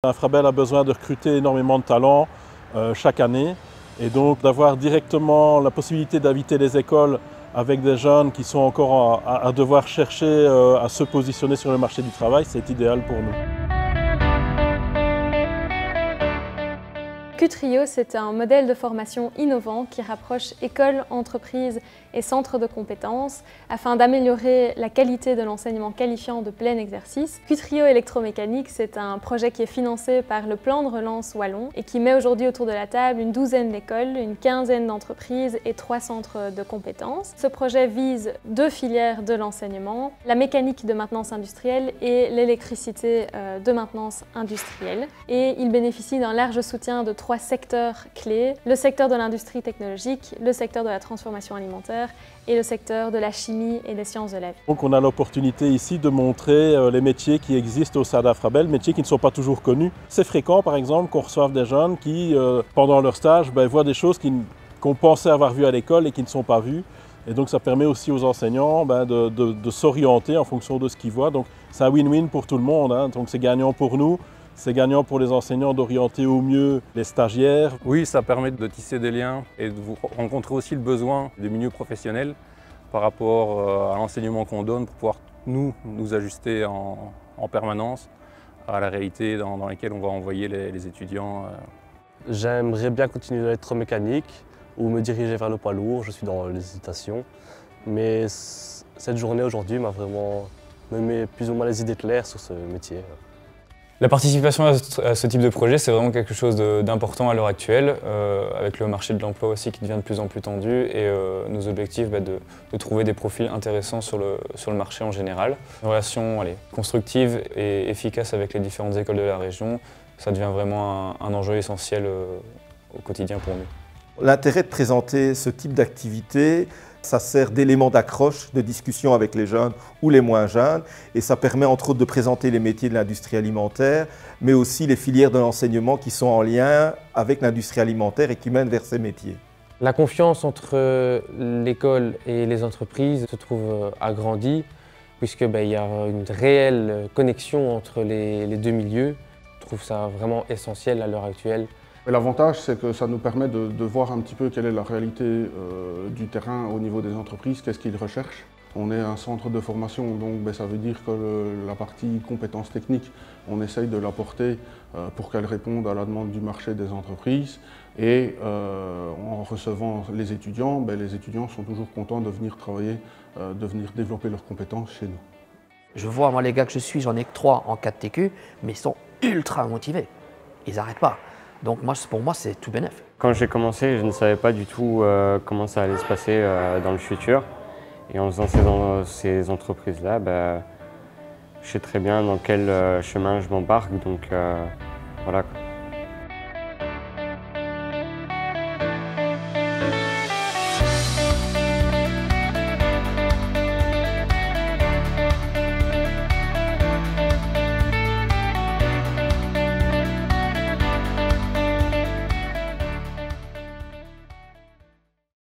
Infrabel a besoin de recruter énormément de talents chaque année et donc d'avoir directement la possibilité d'inviter les écoles avec des jeunes qui sont encore à devoir chercher à se positionner sur le marché du travail, c'est idéal pour nous. Qtrio, c'est un modèle de formation innovant qui rapproche écoles, entreprises et centres de compétences afin d'améliorer la qualité de l'enseignement qualifiant de plein exercice. Qtrio électromécanique, c'est un projet qui est financé par le plan de relance wallon et qui met aujourd'hui autour de la table une douzaine d'écoles, une quinzaine d'entreprises et 3 centres de compétences. Ce projet vise 2 filières de l'enseignement, la mécanique de maintenance industrielle et l'électricité de maintenance industrielle. Et il bénéficie d'un large soutien de 3 secteurs clés, le secteur de l'industrie technologique, le secteur de la transformation alimentaire et le secteur de la chimie et des sciences de la vie. Donc on a l'opportunité ici de montrer les métiers qui existent au sein d'Infrabel, métiers qui ne sont pas toujours connus. C'est fréquent par exemple qu'on reçoive des jeunes qui, pendant leur stage, voient des choses qu'on pensait avoir vues à l'école et qui ne sont pas vues. Et donc ça permet aussi aux enseignants de s'orienter en fonction de ce qu'ils voient. Donc c'est un win-win pour tout le monde, hein. Donc c'est gagnant pour nous. C'est gagnant pour les enseignants d'orienter au mieux les stagiaires. Oui, ça permet de tisser des liens et de vous rencontrer aussi le besoin du milieu professionnel par rapport à l'enseignement qu'on donne pour pouvoir nous ajuster en permanence à la réalité dans laquelle on va envoyer les étudiants. J'aimerais bien continuer l'électromécanique ou me diriger vers le poids lourd, je suis dans l'hésitation. Mais cette journée aujourd'hui m'a vraiment mis plus ou moins les idées claires sur ce métier. La participation à ce type de projet, c'est vraiment quelque chose d'important à l'heure actuelle, avec le marché de l'emploi aussi qui devient de plus en plus tendu et nos objectifs de trouver des profils intéressants sur le marché en général. Une relation constructive et efficace avec les différentes écoles de la région, ça devient vraiment un enjeu essentiel au quotidien pour nous. L'intérêt de présenter ce type d'activité, ça sert d'élément d'accroche, de discussion avec les jeunes ou les moins jeunes et ça permet entre autres de présenter les métiers de l'industrie alimentaire mais aussi les filières de l'enseignement qui sont en lien avec l'industrie alimentaire et qui mènent vers ces métiers. La confiance entre l'école et les entreprises se trouve agrandie puisque il y a une réelle connexion entre les deux milieux. Je trouve ça vraiment essentiel à l'heure actuelle. L'avantage, c'est que ça nous permet de voir un petit peu quelle est la réalité du terrain au niveau des entreprises, qu'est-ce qu'ils recherchent. On est un centre de formation, donc ça veut dire que la partie compétences techniques, on essaye de l'apporter pour qu'elle réponde à la demande du marché des entreprises. Et en recevant les étudiants sont toujours contents de venir travailler, de venir développer leurs compétences chez nous. Je vois, moi les gars que je suis, j'en ai que 3 en 4 TQ, mais ils sont ultra motivés. Ils n'arrêtent pas. Donc pour moi, c'est tout bénef. Quand j'ai commencé, je ne savais pas du tout comment ça allait se passer dans le futur. Et en faisant ces entreprises-là, je sais très bien dans quel chemin je m'embarque. Donc voilà.